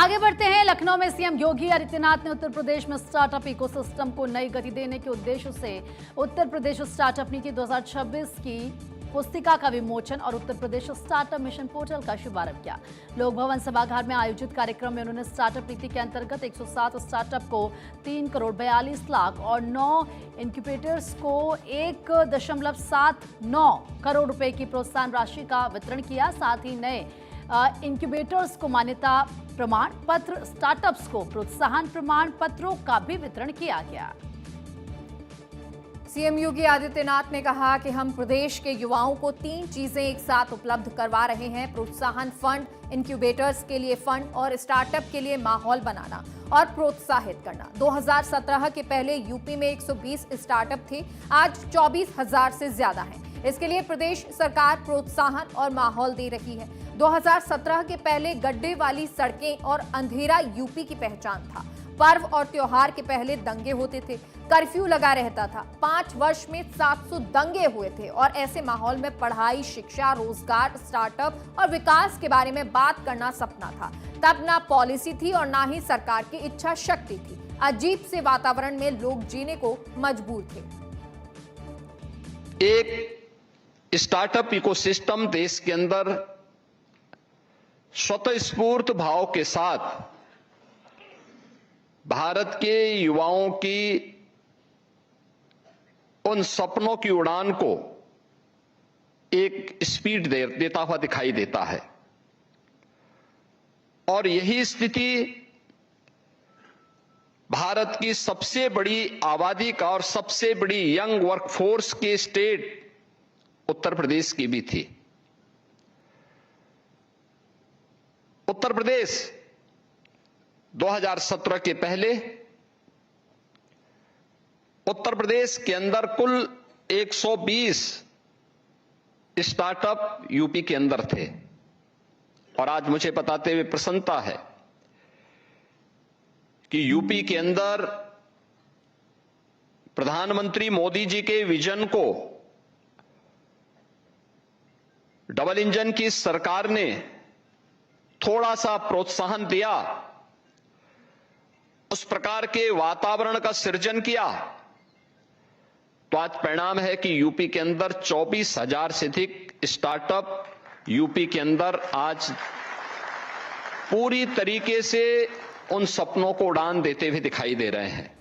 आगे बढ़ते हैं। लखनऊ में सीएम योगी आदित्यनाथ ने उत्तर प्रदेश में स्टार्टअप इकोसिस्टम को नई गति देने के उद्देश्य से उत्तर प्रदेश स्टार्टअप नीति 2026 की पुस्तिका का विमोचन और Uttar Pradesh startup mission portal का शुभारंभ किया। लोक भवन सभागार में आयोजित कार्यक्रम में उन्होंने स्टार्टअप नीति के अंतर्गत 107 स्टार्टअप को 3 करोड़ 42 लाख और 9 इंक्यूबेटर्स को 1.79 करोड़ रुपए की प्रोत्साहन राशि का वितरण किया। साथ ही नए इंक्यूबेटर्स को मान्यता प्रमाण पत्र, स्टार्टअप्स को प्रोत्साहन प्रमाण पत्रों का भी वितरण किया गया। सीएम योगी आदित्यनाथ ने कहा कि हम प्रदेश के युवाओं को 3 चीजें एक साथ उपलब्ध करवा रहे हैं: प्रोत्साहन फंड, इंक्यूबेटर्स के लिए फंड और स्टार्टअप के लिए माहौल बनाना और प्रोत्साहित करना। 2017 के पहले यूपी में 120 स्टार्टअप थे, आज 24,000 से ज्यादा हैं। इसके लिए प्रदेश सरकार प्रोत्साहन और माहौल दे रही है। 2017 के पहले गड्ढे वाली सड़कें और अंधेरा यूपी की पहचान था। पर्व और त्योहार के पहले दंगे होते थे, कर्फ्यू लगा रहता था। 5 वर्ष में 700 दंगे हुए थे और ऐसे माहौल में पढ़ाई, शिक्षा, रोजगार, स्टार्टअप और विकास के बारे में बात करना सपना था। तब ना पॉलिसी थी और ना ही सरकार की इच्छा शक्ति थी। अजीब से वातावरण में लोग जीने को मजबूर थे। एक स्टार्टअप इकोसिस्टम देश के अंदर स्वतःस्फूर्त भाव के साथ भारत के युवाओं की उन सपनों की उड़ान को एक स्पीड देता हुआ दिखाई देता है। और यही स्थिति भारत की सबसे बड़ी आबादी का और सबसे बड़ी यंग वर्कफोर्स के स्टेट उत्तर प्रदेश की भी थी। उत्तर प्रदेश 2017 के पहले उत्तर प्रदेश के अंदर कुल 120 स्टार्टअप यूपी के अंदर थे और आज मुझे बताते हुए प्रसन्नता है कि यूपी के अंदर प्रधानमंत्री मोदी जी के विजन को डबल इंजन की सरकार ने थोड़ा सा प्रोत्साहन दिया, उस प्रकार के वातावरण का सृजन किया, तो आज परिणाम है कि यूपी के अंदर 24,000 से अधिक स्टार्टअप यूपी के अंदर आज पूरी तरीके से उन सपनों को उड़ान देते हुए दिखाई दे रहे हैं।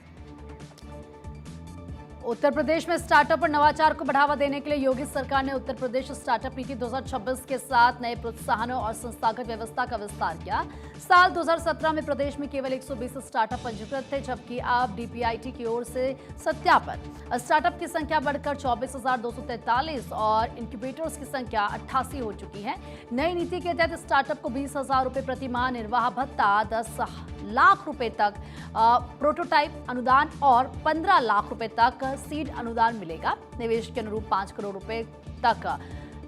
उत्तर प्रदेश में स्टार्टअप और नवाचार को बढ़ावा देने के लिए योगी सरकार ने उत्तर प्रदेश स्टार्टअप नीति 2026 के साथ नए प्रोत्साहनों और संस्थागत व्यवस्था का विस्तार किया। साल 2017 में प्रदेश में केवल 120 स्टार्टअप पंजीकृत थे, जबकि अब डीपीआईटी की ओर से सत्यापन स्टार्टअप की संख्या बढ़कर 24,243 और इंक्यूबेटर्स की संख्या 88 हो चुकी है। नई नीति के तहत स्टार्टअप को 20,000 रुपए प्रति माह निर्वाह भत्ता, 10 लाख रुपए तक प्रोटोटाइप अनुदान और 15 लाख रुपए तक सीड अनुदान मिलेगा। निवेश के अनुरूप 5 करोड़ रुपए तक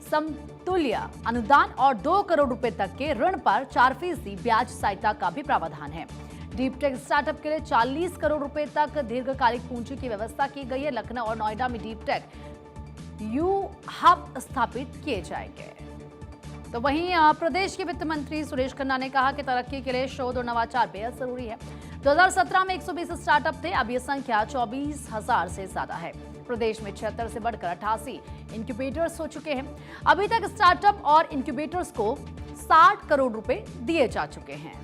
समतुल्य अनुदान और 2 करोड़ रुपए तक के ऋण पर 4% ब्याज सहायता का भी प्रावधान है। डीप टेक स्टार्टअप के लिए 40 करोड़ रुपए तक दीर्घकालिक पूंजी की व्यवस्था की गई है। लखनऊ और नोएडा में डीप टेक यू हब स्थापित किए जाएंगे। तो वहीं प्रदेश के वित्त मंत्री सुरेश खन्ना ने कहा कि तरक्की के लिए शोध और नवाचार बेहद जरूरी है। 2017 में 120 स्टार्टअप थे, अब यह संख्या 24,000 से ज्यादा है। प्रदेश में 76 से बढ़कर 88 इंक्यूबेटर्स हो चुके हैं। अभी तक स्टार्टअप और इंक्यूबेटर्स को 60 करोड़ रुपए दिए जा चुके हैं।